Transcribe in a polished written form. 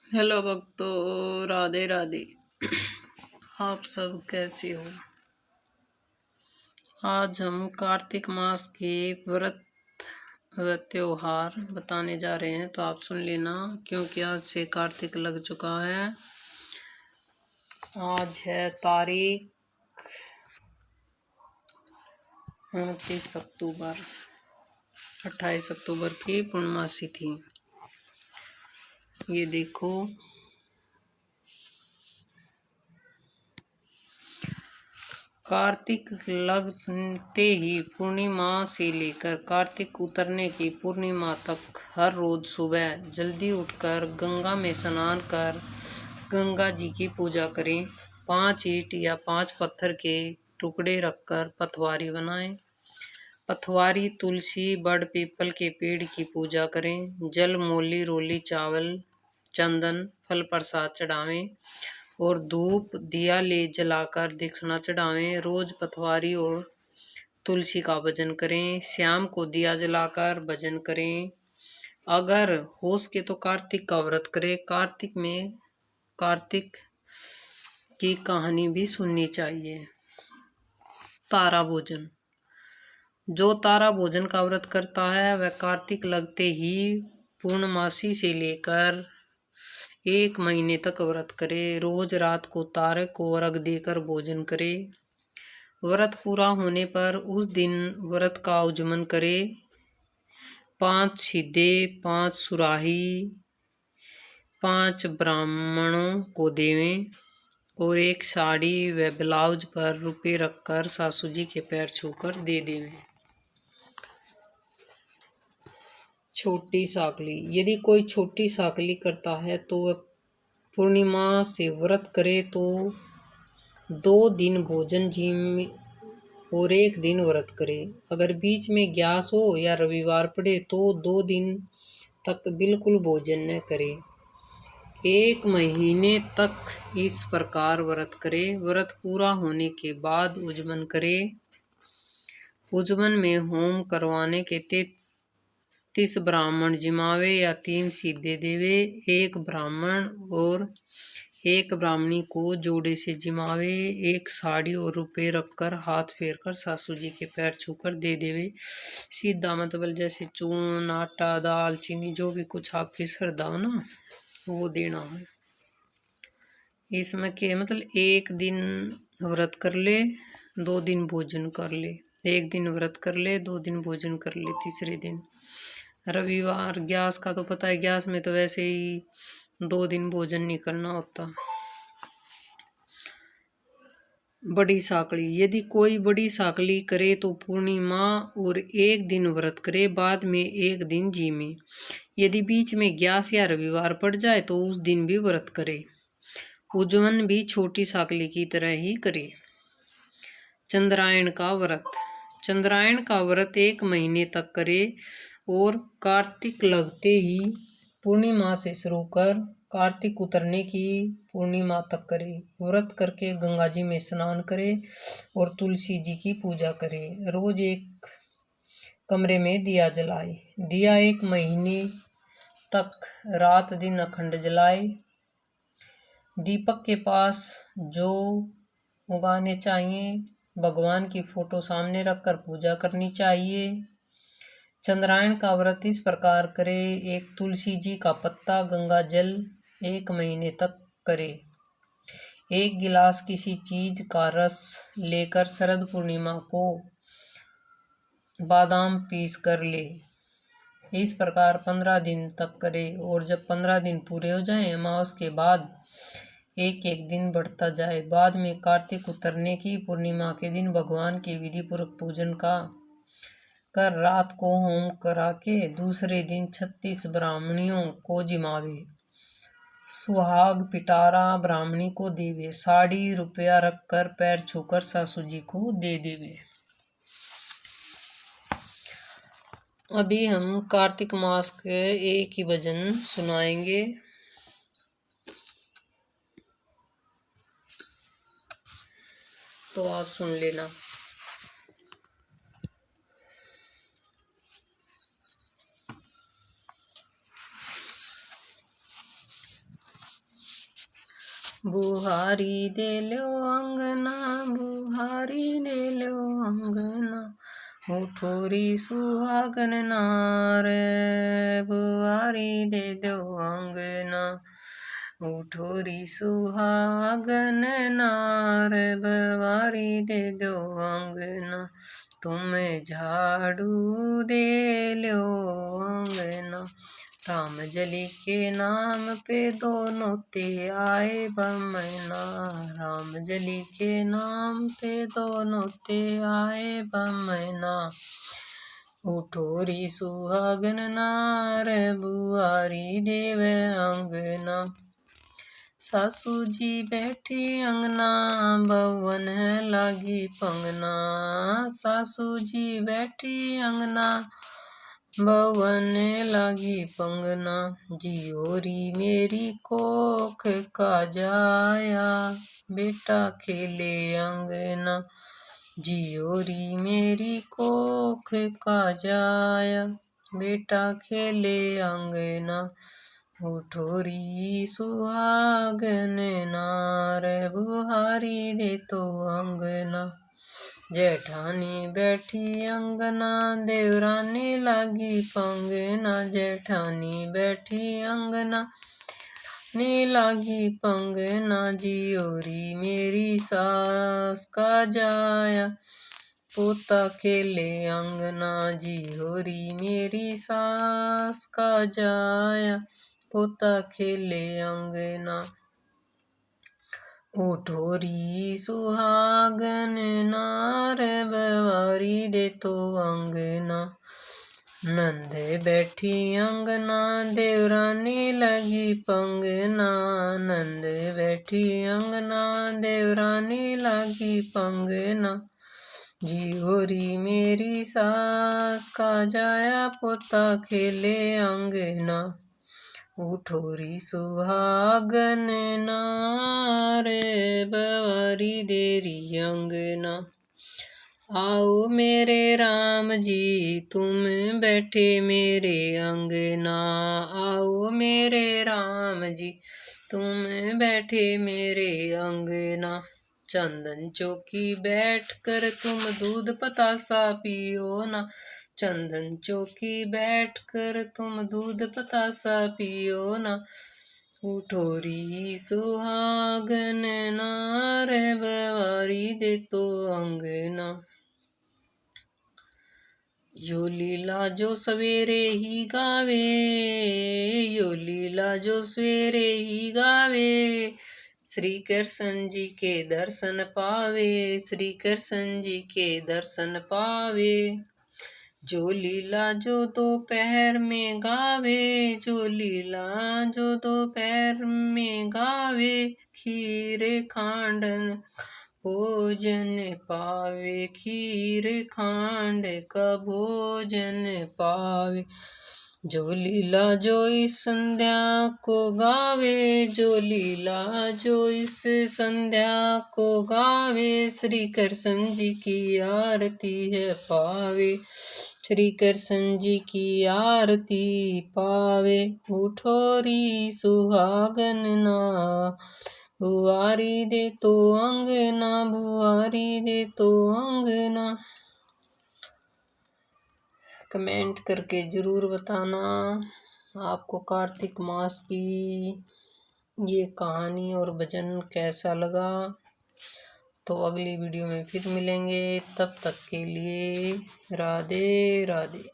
Hello भक्तों, राधे राधे। आप सब कैसे हो? आज हम कार्तिक मास के व्रत व त्योहार बताने जा रहे हैं, तो आप सुन लेना क्योंकि आज से कार्तिक लग चुका है। आज है तारीख 29 अक्टूबर। 28 अक्टूबर की पूर्णमासी थी। ये देखो, कार्तिक लगते ही पूर्णिमा से लेकर कार्तिक उतरने की पूर्णिमा तक हर रोज सुबह जल्दी उठकर गंगा में स्नान कर गंगा जी की पूजा करें। 5 ईंट या 5 पत्थर के टुकड़े रखकर पथवारी बनाएं। पथवारी तुलसी बड़ पीपल के पेड़ की पूजा करें। जल मोली रोली चावल चंदन फल प्रसाद चढ़ावें और धूप दिया ले जलाकर दक्षिणा चढ़ावें। रोज पथवारी और तुलसी का भजन करें। शाम को दिया जलाकर भजन करें। अगर हो सके तो कार्तिक का व्रत करें। कार्तिक की कहानी भी सुननी चाहिए। तारा भोजन। जो तारा भोजन का व्रत करता है वह कार्तिक लगते ही पूर्णमासी से लेकर 1 महीने तक व्रत करे। रोज रात को तारे को अर्घ देकर भोजन करे। व्रत पूरा होने पर उस दिन व्रत का आचमन करे। 5 सीधे 5 सुराही 5 ब्राह्मणों को देवें और 1 साड़ी व ब्लाउज पर रुपए रखकर सासू जी के पैर छूकर दे देवें। छोटी साकली। यदि कोई छोटी साकली करता है तो वह पूर्णिमा से व्रत करे तो 2 दिन भोजन जिम और 1 दिन व्रत करे। अगर बीच में ग्यास हो या रविवार पड़े तो 2 दिन तक बिल्कुल भोजन न करे। 1 महीने तक इस प्रकार व्रत करे। व्रत पूरा होने के बाद उजमन करे। उजमन में होम करवाने के 33 ब्राह्मण जिमावे या 3 सीधे देवे। 1 ब्राह्मण और 1 ब्राह्मणी को जोड़े से जिमावे। 1 साड़ी और रुपए रखकर हाथ फेर कर सासू जी के पैर छूकर दे देवे। सीधा मतलब जैसे चून आटा दाल चीनी जो भी कुछ आपकी श्रद्धा हो ना वो देना है। इसमें के मतलब 1 दिन व्रत कर ले 2 दिन भोजन कर ले। 1 दिन व्रत कर ले 2 दिन भोजन कर ले। तीसरे दिन रविवार ग्यास का तो पता है, ग्यास में तो वैसे ही 2 दिन भोजन नहीं करना होता। बड़ी साकली। यदि कोई बड़ी साकली करे तो पूर्णिमा और 1 दिन व्रत करे, बाद में 1 दिन जीमे। यदि बीच में ग्यास या रविवार पड़ जाए तो उस दिन भी व्रत करे। उजवन भी छोटी साकली की तरह ही करे। चंद्रायण का व्रत। चंद्रायण का व्रत 1 महीने तक करे और कार्तिक लगते ही पूर्णिमा से शुरू कर कार्तिक उतरने की पूर्णिमा तक करे। व्रत करके गंगा जी में स्नान करे और तुलसी जी की पूजा करे। रोज एक कमरे में दिया जलाए। दिया 1 महीने तक रात दिन अखंड जलाए। दीपक के पास जो उगाने चाहिए। भगवान की फोटो सामने रखकर पूजा करनी चाहिए। चंद्रायण का व्रत इस प्रकार करे। 1 तुलसी जी का पत्ता गंगा जल 1 महीने तक करे। 1 गिलास किसी चीज का रस लेकर शरद पूर्णिमा को बादाम पीस कर ले। इस प्रकार 15 दिन तक करे और जब 15 दिन पूरे हो जाएं अमावस के बाद 1 दिन बढ़ता जाए। बाद में कार्तिक उतरने की पूर्णिमा के दिन भगवान के विधि पूर्वक पूजन का कर रात को होम करा के दूसरे दिन 36 ब्राह्मणियों को जिमावे। सुहाग पिटारा ब्राह्मणी को देवे। साड़ी रुपया रखकर पैर छूकर सासू जी को दे देवे। अभी हम कार्तिक मास के एक ही भजन सुनाएंगे। तो आप सुन लेना। बुहारी दे लो अंगना, बुहारी दे लो अंगना, उठोरी सुहागन नार, बुहारी दे दो अंगना, उठोरी सुहागन नार, बुहारी दे दो अंगना, तुम झाड़ू दे लो अंगना। राम जली के नाम पे दोनों ते आए बमना, राम जली के नाम पे दोनों ते आए बमना, उठोरी सुहागन नार, बुआरी देव अंगना। सासू जी बैठी अंगना, बवन लागी पंगना, सासू जी बैठी अंगना, बवन लागी पंगना, जियोरी मेरी कोख का जाया, बेटा खेले अंगना, जियोरी मेरी कोख का जाया, बेटा खेले अंगना, उठोरी सुहागन नार, बुहारी दे तो अंगना। जेठानी बैठी अंगना, देवरानी लागी पंगना, जेठानी बैठी अंगना, नी लागी पंगना, जियोरी मेरी सास का जाया, पोता खेले अंगना, जियोरी मेरी सास का जाया, पोता खेले अंगना, उठोरी सुहागन नार, बुआरी दे तो अंगना। नंद बैठी अंगना, देवरानी लगी पंगना, नंद बैठी अंगना, देवरानी लगी पंगना, जियोरी मेरी सास का जाया, पोता खेले अंगना, उठोरी सुहागन नार, बुआरी देरी अंगना। आओ मेरे राम जी तुम बैठे मेरे अंगना, आओ मेरे राम जी तुम बैठे मेरे अंगना, चंदन चौकी बैठ कर तुम दूध पतासा पियो ना, चंदन चौकी बैठ कर तुम दूध पतासा पियो ना, उठोरी सुहागन नार, बुआरी दे तो अंगना। यो लीला जो सवेरे ही गावे, यो लीला जो सवेरे ही गावे, श्री कृष्ण जी के दर्शन पावे, श्री कृष्ण जी के दर्शन पावे, जो लीला जो दोपहर में गावे, जो लीला जो दोपहर में गावे, खीर खांडन भोजन पावे, खीर खांड का भोजन पावे, जो लीला जो इस संध्या को गावे, जो लीला जो इस संध्या को गावे, श्री कृष्ण जी की आरती है पावे, श्री कृष्ण जी की आरती पावे, उठोरी सुहागन नार, बुआरी दे तो अंगना, बुआरी दे तो अंगना। कमेंट करके ज़रूर बताना आपको कार्तिक मास की ये कहानी और भजन कैसा लगा। तो अगली वीडियो में फिर मिलेंगे, तब तक के लिए राधे राधे।